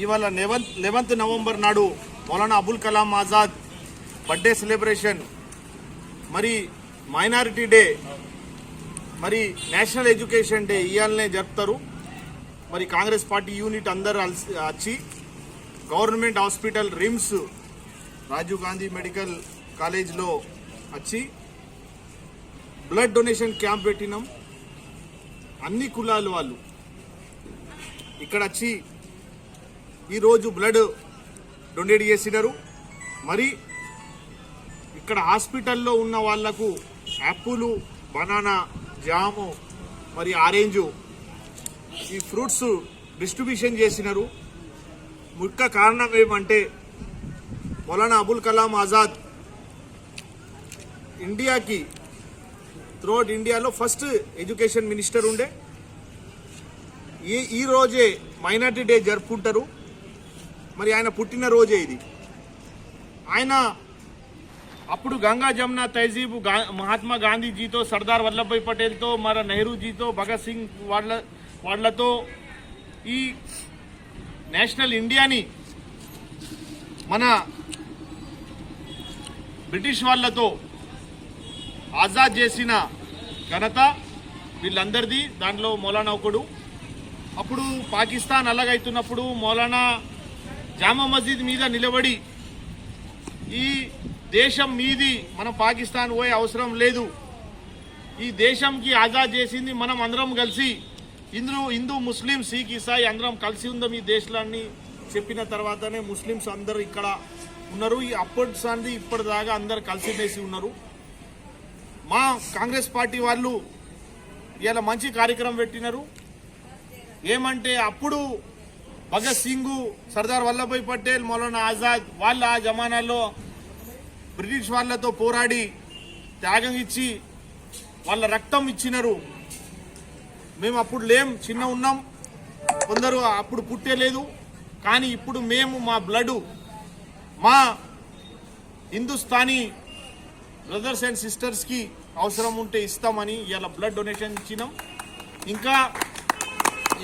ఇవాళ 11th November నాడు Maulana Abul Kalam Azad birthday celebration, మరి మైనారిటీ డే, మరి నేషనల్ ఎడ్యుకేషన్ డే ఇవాళనే జరుపుతారు. మరి కాంగ్రెస్ పార్టీ యూనిట్ అందరూ వచ్చి government hospital RIMS Rajiv Gandhi medical కాలేజ్లో వచ్చి బ్లడ్ డొనేషన్ క్యాంప్ పెట్టినాం. అన్ని కులాల వాళ్ళు ఇక్కడ వచ్చి ఈరోజు బ్లడ్ డొనేట్ చేసినారు. మరి ఇక్కడ హాస్పిటల్లో ఉన్న వాళ్లకు యాపిల్, బనానా, జాము, మరి ఆరెంజు ఈ ఫ్రూట్స్ డిస్ట్రిబ్యూషన్ చేసినారు. ముఖ్య కారణం ఏమంటే మౌలానా అబుల్ కలాం ఆజాద్ ఇండియాకి త్రూఅవుట్ ఇండియాలో ఫస్ట్ ఎడ్యుకేషన్ మినిస్టర్ ఉండే. ఈ రోజే మైనారిటీ డే జరుపుకుంటారు. మరి ఆయన పుట్టినరోజే ఇది. ఆయన అప్పుడు గంగా జమున తహజీబ్ మహాత్మా గాంధీజీతో, సర్దార్ వల్లభాయ్ పటేల్తో, మరి నెహ్రూజీతో, భగత్ సింగ్ వాళ్ళతో ఈ నేషనల్ ఇండియాని మన బ్రిటిష్ వాళ్ళతో ఆజాద్ చేసిన ఘనత వీళ్ళందరిది. దాంట్లో మౌలానా ఒకడు. అప్పుడు పాకిస్తాన్ అలగైతున్నప్పుడు మౌలానా జామా మస్జిద్ మీద నిలబడి ఈ దేశం మీది, మనం పాకిస్తాన్ పోయే అవసరం లేదు, ఈ దేశంకి ఆజాద్ చేసింది మనం అందరం కలిసి, హిందూ ముస్లిం, సిక్, ఇసాయి అందరం కలిసి ఉందాం ఈ దేశాన్ని చెప్పిన తర్వాతనే ముస్లిమ్స్ అందరూ ఇక్కడ ఉన్నారు. ఈ అప్పటి సంది ఇప్పటిదాకా అందరు కలిసిమెలిసి ఉన్నారు. మా కాంగ్రెస్ పార్టీ వాళ్ళు ఇలా మంచి కార్యక్రమం పెట్టినారు. ఏమంటే అప్పుడు భగత్ సింగ్, సర్దార్ వల్లభాయ్ పటేల్, మౌలానా ఆజాద్ వాళ్ళు ఆ జమానాల్లో బ్రిటిష్ వాళ్ళతో పోరాడి త్యాగం ఇచ్చి వాళ్ళ రక్తం ఇచ్చినారు. మేము అప్పుడు లేం, చిన్న ఉన్నాం, కొందరు అప్పుడు పుట్టేలేదు. కానీ ఇప్పుడు మేము మా బ్లడ్, మా హిందుస్థానీ బ్రదర్స్ అండ్ సిస్టర్స్కి అవసరం ఉంటే ఇస్తామని ఇవాళ బ్లడ్ డొనేషన్ ఇచ్చినాం. ఇంకా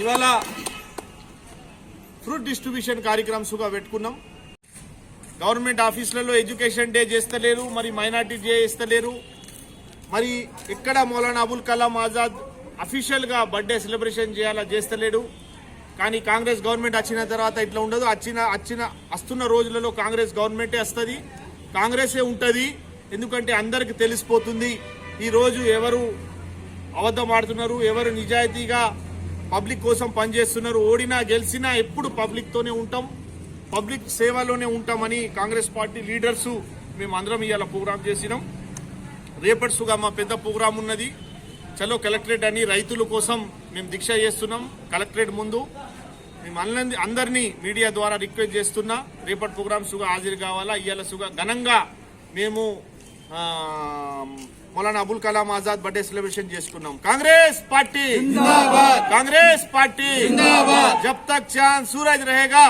ఇవాళ ఫ్రూట్ డిస్ట్రిబ్యూషన్ కార్యక్రమంగా పెట్టుకున్నాం. గవర్నమెంట్ ఆఫీసులలో ఎడ్యుకేషన్ డే చేస్తలేరు, మరి మైనార్టీ డే చేస్తలేరు. మరి ఎక్కడ మౌలానా అబుల్ కలాం ఆజాద్ అఫీషియల్గా బర్త్డే సెలబ్రేషన్ చేస్తలేడు. కానీ కాంగ్రెస్ గవర్నమెంట్ వచ్చిన తర్వాత ఇట్లా ఉండదు. వస్తున్న రోజులలో కాంగ్రెస్ గవర్నమెంటే వస్తుంది, కాంగ్రెసే ఉంటుంది. ఎందుకంటే అందరికి తెలిసిపోతుంది ఈరోజు ఎవరు అబద్ధం ఆడుతున్నారు, ఎవరు నిజాయితీగా పబ్లిక్ కోసం పనిచేస్తున్నారు. ఓడినా గెలిచినా ఎప్పుడు పబ్లిక్తోనే ఉంటాం, పబ్లిక్ సేవలోనే ఉంటామని కాంగ్రెస్ పార్టీ లీడర్స్ మేము అందరం ఇవాళ ప్రోగ్రాం చేసినాం. రేపటిసుగా మా పెద్ద ప్రోగ్రాం ఉన్నది. చలో కలెక్టరేట్ అని రైతుల కోసం మేము దీక్ష చేస్తున్నాం కలెక్టరేట్ ముందు. మేము అందరినీ మీడియా ద్వారా రిక్వెస్ట్ చేస్తున్నా, రేపటి ప్రోగ్రామ్స్గా హాజరు కావాలా. ఇవాళ సుగా ఘనంగా మేము మౌలానా అబుల్ కలాం ఆజాద్ బర్త్డే సెలబ్రేషన్ చేసుకున్నాం. కాంగ్రెస్ పార్టీ జిందాబాద్, కాంగ్రెస్ పార్టీ జిందాబాద్. జబ్ తక్ చాంద్ సూరజ్ रहेगा